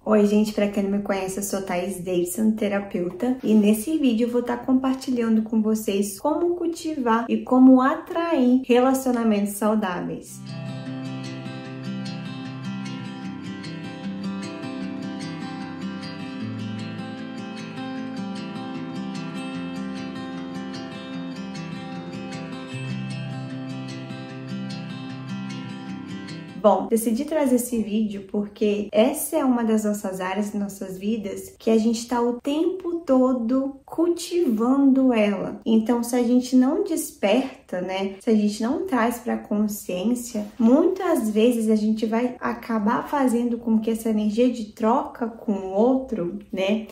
Oi gente, para quem não me conhece, eu sou Thaís Davidson, terapeuta, e nesse vídeo eu vou estar compartilhando com vocês como cultivar e como atrair relacionamentos saudáveis. Bom, decidi trazer esse vídeo porque essa é uma das nossas áreas, nossas vidas, que a gente está o tempo todo cultivando ela. Então, se a gente não desperta, né? Se a gente não traz para a consciência, muitas vezes a gente vai acabar fazendo com que essa energia de troca com o outro, né,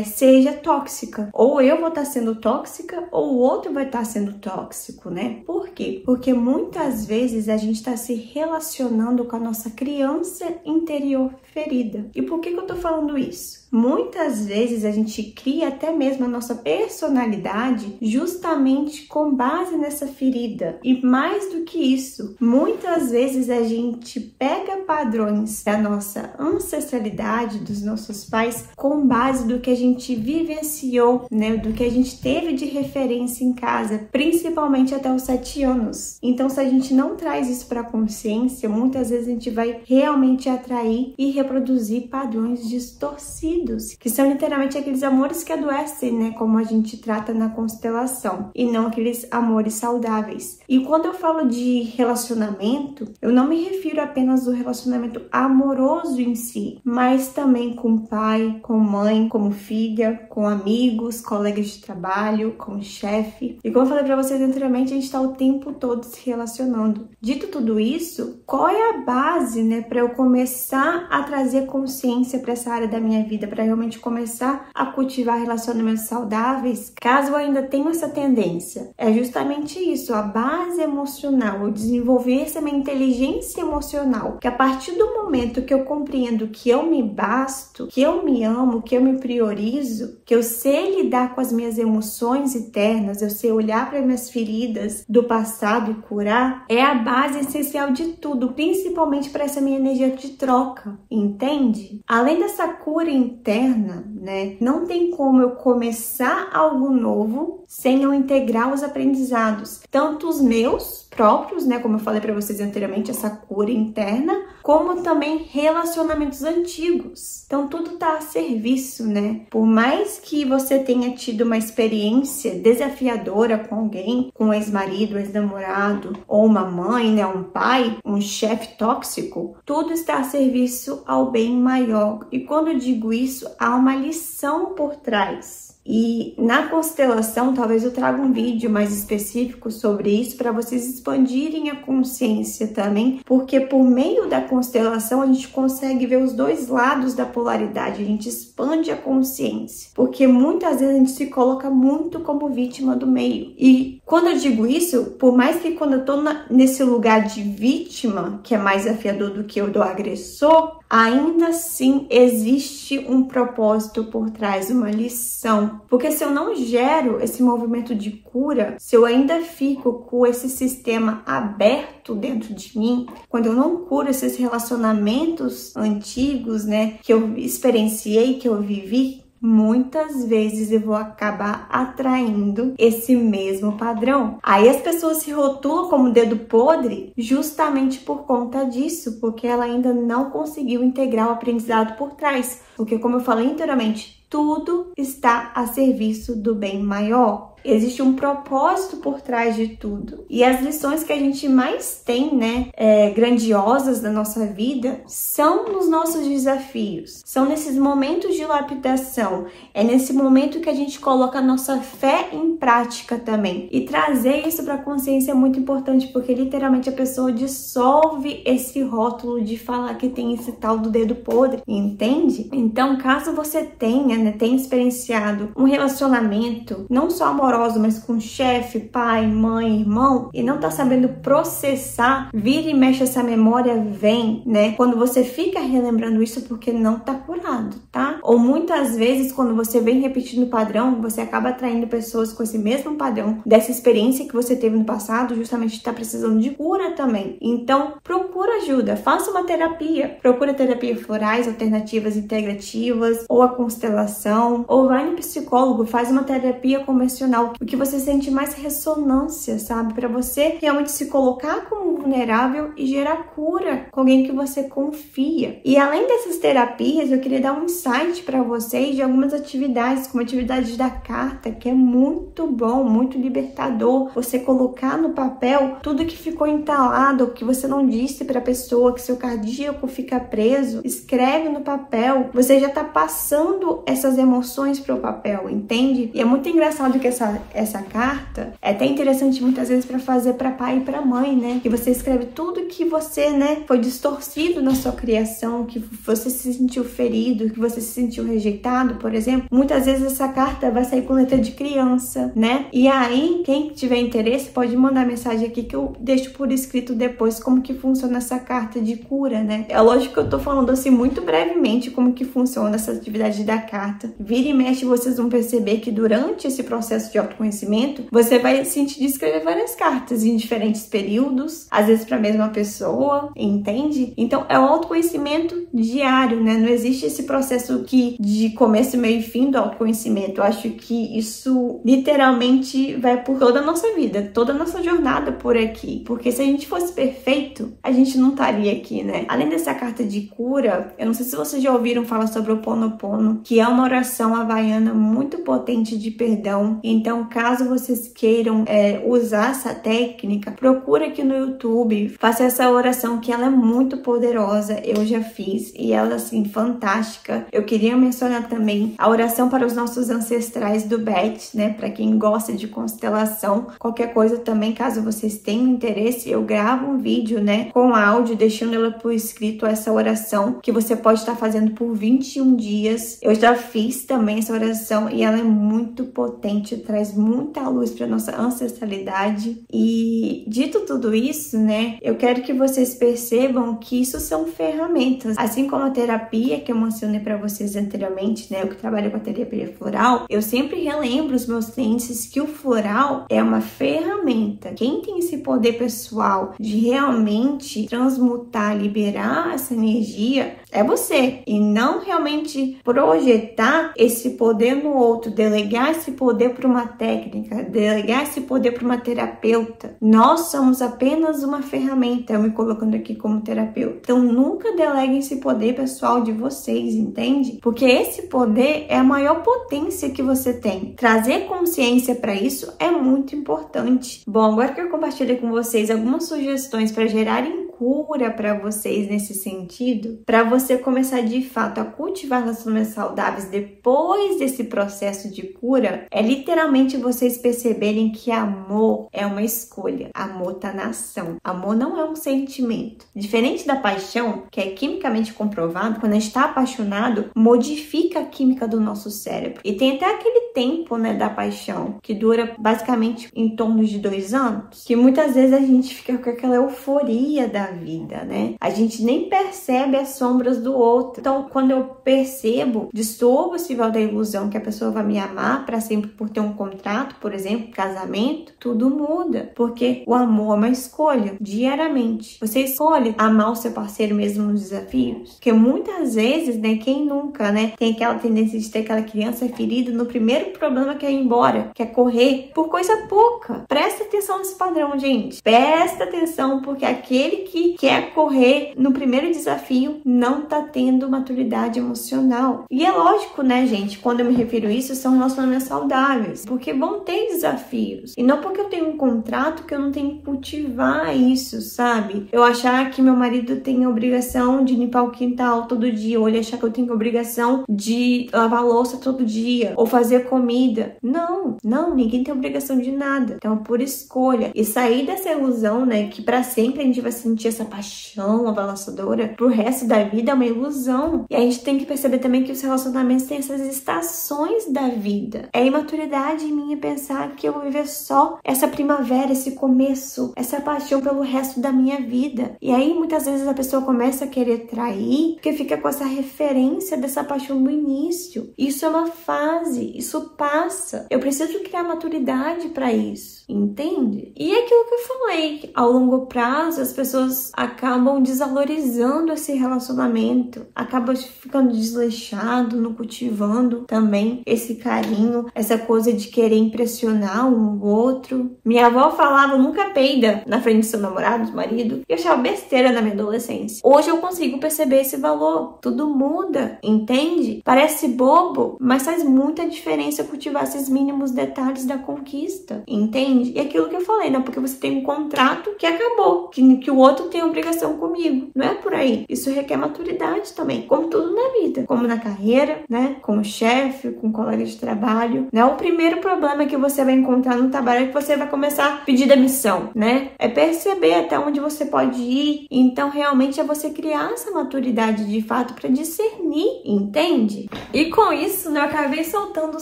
seja tóxica. Ou eu vou estar sendo tóxica, ou o outro vai estar sendo tóxico, né? Por quê? Porque muitas vezes a gente está se relacionando com a nossa criança interior ferida. E por que eu tô falando isso? Muitas vezes a gente cria até mesmo a nossa personalidade justamente com base nessa ferida. E mais do que isso, muitas vezes a gente pega padrões da nossa ancestralidade, dos nossos pais, com base do que a gente vivenciou, né? Do que a gente teve de referência em casa, principalmente até os 7 anos. Então, se a gente não traz isso para a consciência, muitas vezes a gente vai realmente atrair e reproduzir padrões distorcidos, que são literalmente aqueles amores que adoecem, né, como a gente trata na constelação, e não aqueles amores saudáveis. E quando eu falo de relacionamento, eu não me refiro apenas ao relacionamento amoroso em si, mas também com pai, com mãe, como filha, com amigos, colegas de trabalho, com chefe. E como eu falei para vocês anteriormente, a gente está o tempo todo se relacionando. Dito tudo isso, qual é a base, né, para eu começar a trazer consciência para essa área da minha vida, para realmente começar a cultivar relacionamentos saudáveis, caso eu ainda tenha essa tendência? É justamente isso, a base emocional, eu desenvolver essa minha inteligência emocional, que a partir do momento que eu compreendo que eu me basto, que eu me amo, que eu me priorizo, que eu sei lidar com as minhas emoções internas, eu sei olhar para as minhas feridas do passado e curar, é a base essencial de tudo, principalmente para essa minha energia de troca, entende? Além dessa cura interna, né, não tem como eu começar algo novo sem eu integrar os aprendizados, tanto os meus próprios, né, como eu falei para vocês anteriormente, essa cura interna, como também relacionamentos antigos. Então tudo tá a serviço, né? Por mais que você tenha tido uma experiência desafiadora com alguém, com um ex-marido, ex-namorado, ou uma mãe, né, um pai, um chefe tóxico, tudo está a serviço ao bem maior. E quando eu digo isso, há uma lição por trás. E na constelação, talvez eu traga um vídeo mais específico sobre isso para vocês expandirem a consciência também, porque por meio da constelação a gente consegue ver os dois lados da polaridade, a gente expande a consciência, porque muitas vezes a gente se coloca muito como vítima do meio. E quando eu digo isso, por mais que quando eu tô nesse lugar de vítima, que é mais desafiador do que o do agressor, ainda assim existe um propósito por trás, uma lição. Porque se eu não gero esse movimento de cura, se eu ainda fico com esse sistema aberto dentro de mim, quando eu não curo esses relacionamentos antigos, né, que eu experienciei, que eu vivi, muitas vezes eu vou acabar atraindo esse mesmo padrão. Aí as pessoas se rotulam como dedo podre justamente por conta disso, porque ela ainda não conseguiu integrar o aprendizado por trás. Porque, como eu falei anteriormente, tudo está a serviço do bem maior. Existe um propósito por trás de tudo. E as lições que a gente mais tem, né, grandiosas da nossa vida, são nos nossos desafios. São nesses momentos de lapidação. É nesse momento que a gente coloca a nossa fé em prática também. E trazer isso para a consciência é muito importante, porque literalmente a pessoa dissolve esse rótulo de falar que tem esse tal do dedo podre, entende? Então, caso você tenha experienciado um relacionamento, não só amoroso, rancoroso, mas com chefe, pai, mãe, irmão, e não tá sabendo processar, vira e mexe essa memória, vem, né? Quando você fica relembrando isso porque não tá curado, tá? Ou muitas vezes, quando você vem repetindo o padrão, você acaba atraindo pessoas com esse mesmo padrão dessa experiência que você teve no passado, justamente tá precisando de cura também. Então, procura ajuda, faça uma terapia, procura terapias florais, alternativas integrativas, ou a constelação, ou vai no psicólogo, faz uma terapia convencional, o que você sente mais ressonância, sabe? Para você realmente se colocar como vulnerável e gerar cura com alguém que você confia. E além dessas terapias, eu queria dar um insight para vocês de algumas atividades, como atividades da carta, que é muito bom, muito libertador, você colocar no papel tudo que ficou entalado, que você não disse para a pessoa, que seu cardíaco fica preso, escreve no papel, você já tá passando essas emoções pro papel, entende? E é muito engraçado que essa carta é até interessante muitas vezes para fazer para pai e para mãe, né? Que você escreve tudo que você, né, foi distorcido na sua criação, que você se sentiu ferido, que você se sentiu rejeitado, por exemplo. Muitas vezes essa carta vai sair com letra de criança, né? E aí, quem tiver interesse pode mandar mensagem aqui que eu deixo por escrito depois como que funciona essa carta de cura, né? É lógico que eu tô falando assim muito brevemente como que funciona essa atividade da carta. Vira e mexe, vocês vão perceber que durante esse processo de autoconhecimento, você vai sentir de escrever várias cartas em diferentes períodos, às vezes para a mesma pessoa, entende? Então é o autoconhecimento diário, né? Não existe esse processo de começo, meio e fim do autoconhecimento. Eu acho que isso literalmente vai por toda a nossa vida, toda a nossa jornada por aqui. Porque se a gente fosse perfeito, a gente não estaria aqui, né? Além dessa carta de cura, eu não sei se vocês já ouviram falar sobre o Ho'oponopono, que é uma oração havaiana muito potente de perdão. Então, caso vocês queiram usar essa técnica, procura aqui no YouTube, faça essa oração que ela é muito poderosa. Eu já fiz e ela, assim, fantástica. Eu queria mencionar também a oração para os nossos ancestrais do Beth, né? Para quem gosta de constelação, qualquer coisa também, caso vocês tenham interesse, eu gravo um vídeo, né, com áudio, deixando ela por escrito, essa oração que você pode estar fazendo por 21 dias. Eu já fiz também essa oração e ela é muito potente, traz muita luz para nossa ancestralidade. E dito tudo isso, né, eu quero que vocês percebam que isso são ferramentas, assim como a terapia que eu mencionei para vocês anteriormente, né, eu que trabalho com a terapia floral, eu sempre relembro os meus clientes que o floral é uma ferramenta. Quem tem esse poder pessoal de realmente transmutar, liberar essa energia é você, e não realmente projetar esse poder no outro, delegar esse poder para uma técnica, delegar esse poder para uma terapeuta. Nós somos apenas uma ferramenta, eu me colocando aqui como terapeuta. Então nunca deleguem esse poder pessoal de vocês, entende? Porque esse poder é a maior potência que você tem. Trazer consciência para isso é muito importante. Bom, agora que eu compartilhei com vocês algumas sugestões para gerarem cura para vocês nesse sentido, para você começar de fato a cultivar relacionamentos saudáveis depois desse processo de cura, é literalmente vocês perceberem que amor é uma escolha, amor tá na ação, amor não é um sentimento. Diferente da paixão, que é quimicamente comprovado, quando a gente está apaixonado, modifica a química do nosso cérebro. E tem até aquele tempo, né, da paixão, que dura basicamente em torno de 2 anos, que muitas vezes a gente fica com aquela euforia da vida, né? A gente nem percebe as sombras do outro. Então, quando eu percebo, disturbo esse véu da ilusão que a pessoa vai me amar para sempre por ter um contrato, por exemplo, casamento, tudo muda. Porque o amor é uma escolha, diariamente. Você escolhe amar o seu parceiro mesmo nos desafios? Porque muitas vezes, né, quem nunca, né, tem aquela tendência de ter aquela criança ferida no primeiro problema que é ir embora, que é correr por coisa pouca. Presta atenção nesse padrão, gente. Presta atenção, porque aquele que quer correr no primeiro desafio não tá tendo maturidade emocional. E é lógico, né, gente, quando eu me refiro a isso, são relacionamentos saudáveis, porque vão ter desafios. E não porque eu tenho um contrato que eu não tenho que cultivar isso, sabe? Eu achar que meu marido tem a obrigação de limpar o quintal todo dia, ou ele achar que eu tenho a obrigação de lavar a louça todo dia, ou fazer comida. Não, ninguém tem obrigação de nada. Então, por escolha. E sair dessa ilusão, né, que pra sempre a gente vai se sentir sentir essa paixão avassaladora pro resto da vida é uma ilusão. E a gente tem que perceber também que os relacionamentos têm essas estações da vida. É imaturidade em mim pensar que eu vou viver só essa primavera, esse começo, essa paixão pelo resto da minha vida. E aí muitas vezes a pessoa começa a querer trair porque fica com essa referência dessa paixão do início. Isso é uma fase, isso passa. Eu preciso criar maturidade para isso, entende? E é aquilo que eu falei, ao longo prazo as pessoas acabam desvalorizando esse relacionamento, acabam ficando desleixado, não cultivando também esse carinho, essa coisa de querer impressionar um outro. Minha avó falava, nunca peida na frente do seu namorado, do marido. Eu achava besteira na minha adolescência. Hoje eu consigo perceber esse valor. Tudo muda, entende? Parece bobo, mas faz muita diferença cultivar esses mínimos detalhes da conquista, entende? E aquilo que eu falei, não porque você tem um contrato que acabou, que o outro tem obrigação comigo. Não é por aí. Isso requer maturidade também, como tudo na vida, como na carreira, né? Com o chefe, com o colega de trabalho, né? O primeiro problema que você vai encontrar no trabalho é que você vai começar a pedir demissão, né? É perceber até onde você pode ir. Então, realmente é você criar essa maturidade de fato para discernir, entende? E com isso, né, eu acabei soltando o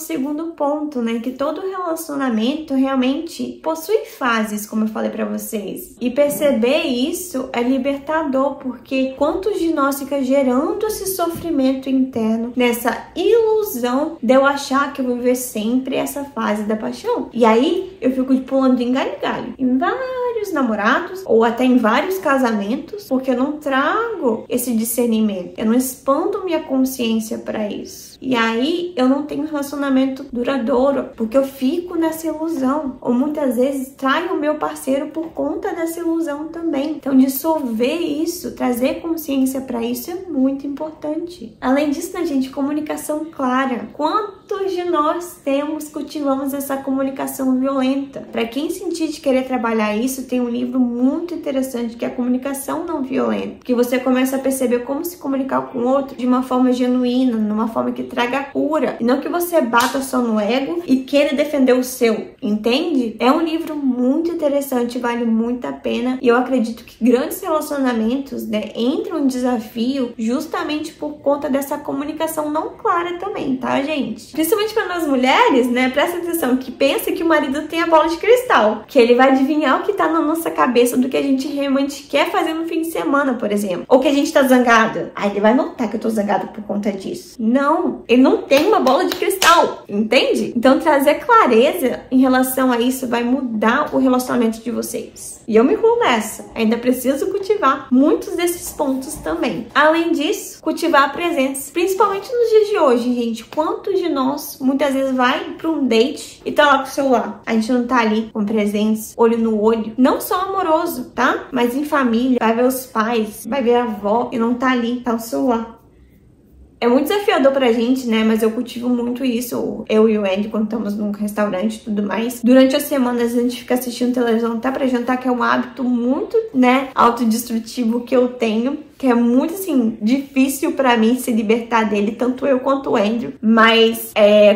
segundo ponto, né? Que todo relacionamento realmente possui fases, como eu falei para vocês. E perceber isso é libertador, porque quantos de nós fica gerando esse sofrimento interno, nessa ilusão de eu achar que eu vou viver sempre essa fase da paixão. E aí eu fico pulando de galho em galho, em vários namorados ou até em vários casamentos, porque eu não trago esse discernimento, eu não expando minha consciência para isso. E aí eu não tenho um relacionamento duradouro, porque eu fico nessa ilusão, ou muitas vezes traio o meu parceiro por conta dessa ilusão também. Então dissolver isso, trazer consciência para isso é muito importante. Além disso, né, gente, comunicação clara. Quantos de nós cultivamos essa comunicação violenta? Para quem sentir de querer trabalhar isso, tem um livro muito interessante que é a comunicação não violenta, que você começa a perceber como se comunicar com o outro de uma forma genuína, numa forma que traga cura, e não que você bata só no ego e queira defender o seu, entende? É um livro muito interessante, vale muito a pena, e eu acredito que grandes relacionamentos, né, entram em desafio justamente por conta dessa comunicação não clara também, tá, gente? Principalmente para nós mulheres, né, presta atenção, que pensa que o marido tem a bola de cristal, que ele vai adivinhar o que tá na nossa cabeça do que a gente realmente quer fazer no fim de semana, por exemplo, ou que a gente tá zangada. Aí ele vai notar que eu tô zangada por conta disso. Não, ele não tem uma bola de cristal, entende? Então trazer clareza em relação a isso vai mudar o relacionamento de vocês. E eu me incluo nessa. Ainda preciso cultivar muitos desses pontos também. Além disso, cultivar a presença, principalmente nos dias de hoje, gente. Quantos de nós muitas vezes vai para um date e tá lá com o celular? A gente não tá ali com presença, olho no olho. Não só amoroso, tá? Mas em família, vai ver os pais, vai ver a avó e não tá ali, tá no celular. É muito desafiador pra gente, né? Mas eu cultivo muito isso. Eu e o Andy, quando estamos num restaurante e tudo mais. Durante as semanas a gente fica assistindo televisão até pra jantar, que é um hábito muito, né, autodestrutivo que eu tenho. Que é muito, assim, difícil pra mim se libertar dele, tanto eu quanto o Andrew. Mas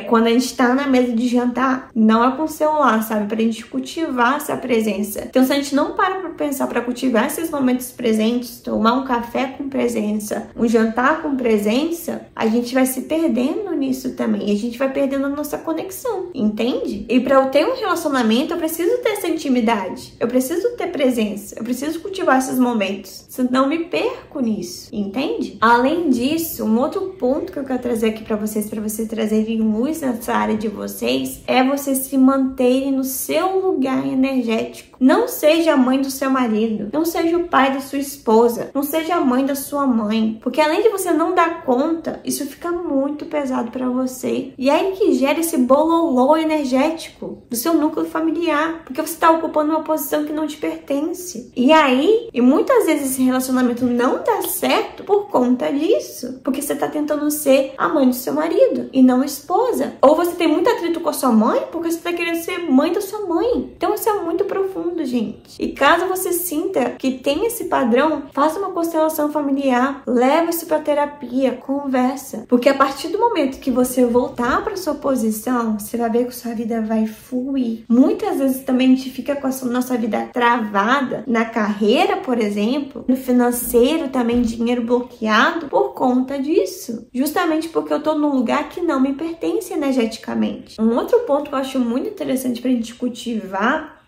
quando a gente tá na mesa de jantar, não é com o celular, sabe? Pra gente cultivar essa presença. Então, se a gente não para pra pensar pra cultivar esses momentos presentes, tomar um café com presença, um jantar com presença, a gente vai se perdendo nisso também. E a gente vai perdendo a nossa conexão, entende? E pra eu ter um relacionamento, eu preciso ter essa intimidade. Eu preciso ter presença. Eu preciso cultivar esses momentos. Senão eu me perco nisso, entende? Além disso, um outro ponto que eu quero trazer aqui pra vocês trazerem luz nessa área de vocês, é vocês se manterem no seu lugar energético. Não seja a mãe do seu marido, não seja o pai da sua esposa, não seja a mãe da sua mãe, porque além de você não dar conta, isso fica muito pesado pra você. E aí que gera esse bololô energético do seu núcleo familiar, porque você tá ocupando uma posição que não te pertence. E aí, e muitas vezes esse relacionamento não dá certo por conta disso, porque você tá tentando ser a mãe do seu marido e não a esposa. Ou você tem muito atrito com a sua mãe porque você tá querendo ser mãe da sua mãe. Então isso é muito profundo. mundo, gente. E caso você sinta que tem esse padrão, faça uma constelação familiar, leva isso pra terapia, conversa. Porque a partir do momento que você voltar pra sua posição, você vai ver que sua vida vai fluir. Muitas vezes também a gente fica com a nossa vida travada na carreira, por exemplo, no financeiro também, dinheiro bloqueado por conta disso. Justamente porque eu tô num lugar que não me pertence energeticamente. Um outro ponto que eu acho muito interessante pra gente cultivar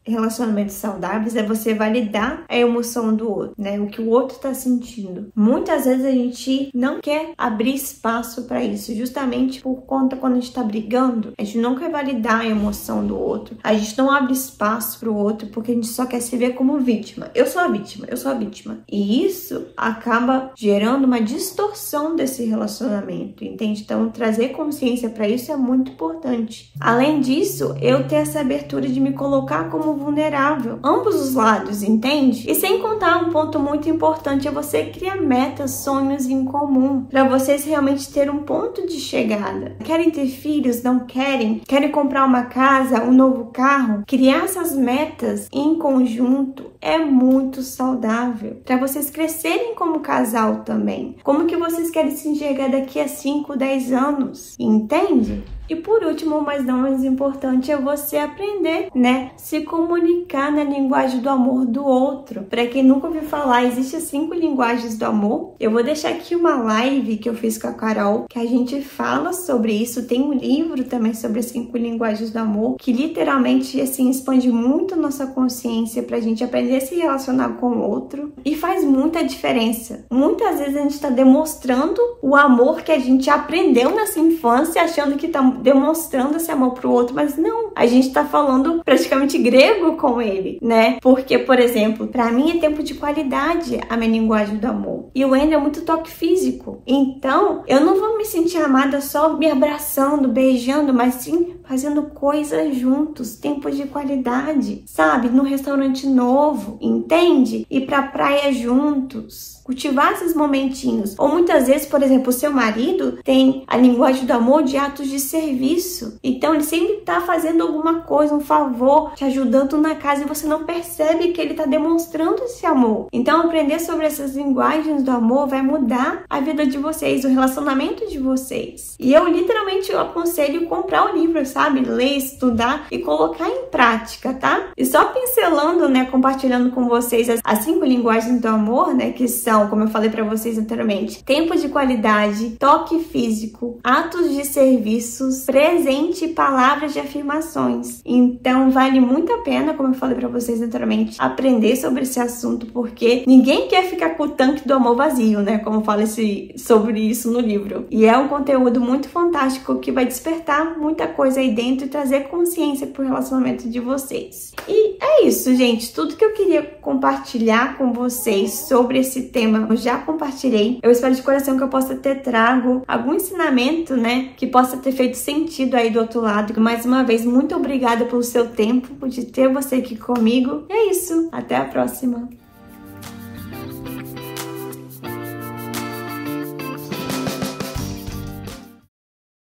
relacionamentos saudáveis é você validar a emoção do outro, né? O que o outro tá sentindo. Muitas vezes a gente não quer abrir espaço para isso, justamente por conta quando a gente tá brigando, a gente não quer validar a emoção do outro. A gente não abre espaço pro outro porque a gente só quer se ver como vítima. Eu sou a vítima, eu sou a vítima. E isso acaba gerando uma distorção desse relacionamento, entende? Então, trazer consciência para isso é muito importante. Além disso, eu ter essa abertura de me colocar como vulnerável, ambos os lados, entende? E sem contar, um ponto muito importante é você criar metas, sonhos em comum, para vocês realmente ter um ponto de chegada. Querem ter filhos? Não querem? Querem comprar uma casa, um novo carro? Criar essas metas em conjunto é muito saudável, para vocês crescerem como casal também. Como que vocês querem se enxergar daqui a 5, 10 anos? Entende? E por último, mas não menos importante, é você aprender, né? Se comunicar na linguagem do amor do outro. Para quem nunca ouviu falar, existem 5 linguagens do amor. Eu vou deixar aqui uma live que eu fiz com a Carol, que a gente fala sobre isso. Tem um livro também sobre as 5 linguagens do amor, que literalmente, assim, expande muito nossa consciência pra gente aprender a se relacionar com o outro. E faz muita diferença. Muitas vezes a gente tá demonstrando o amor que a gente aprendeu nessa infância, achando que tá demonstrando esse amor pro outro, mas não, a gente tá falando praticamente grego com ele, né? Porque, por exemplo, pra mim é tempo de qualidade a minha linguagem do amor. E o Andrew é muito toque físico. Então, eu não vou me sentir amada só me abraçando, beijando, mas sim fazendo coisas juntos, tempos de qualidade, sabe? Num restaurante novo, entende? Ir pra praia juntos. Cultivar esses momentinhos. Ou muitas vezes, por exemplo, o seu marido tem a linguagem do amor de atos de serviço. Então, ele sempre tá fazendo alguma coisa, um favor, te ajudando na casa e você não percebe que ele tá demonstrando esse amor. Então, aprender sobre essas linguagens do amor vai mudar a vida de vocês, o relacionamento de vocês. E eu literalmente aconselho comprar o livro, sabe? Ler, estudar e colocar em prática, tá? E só pincelando, né, compartilhando com vocês as 5 linguagens do amor, né, que são, como eu falei para vocês anteriormente, tempo de qualidade, toque físico, atos de serviços, presente e palavras de afirmações. Então, vale muito a pena, como eu falei para vocês anteriormente, aprender sobre esse assunto, porque ninguém quer ficar com o tanque do amor vazio, né? Como fala sobre isso no livro. E é um conteúdo muito fantástico que vai despertar muita coisa aí dentro e trazer consciência pro relacionamento de vocês. E é isso, gente. Tudo que eu queria compartilhar com vocês sobre esse tema eu já compartilhei. Eu espero de coração que eu possa ter trago algum ensinamento, né, que possa ter feito sentido aí do outro lado. Mais uma vez, muito obrigada pelo seu tempo, de ter você aqui comigo. E é isso. Até a próxima.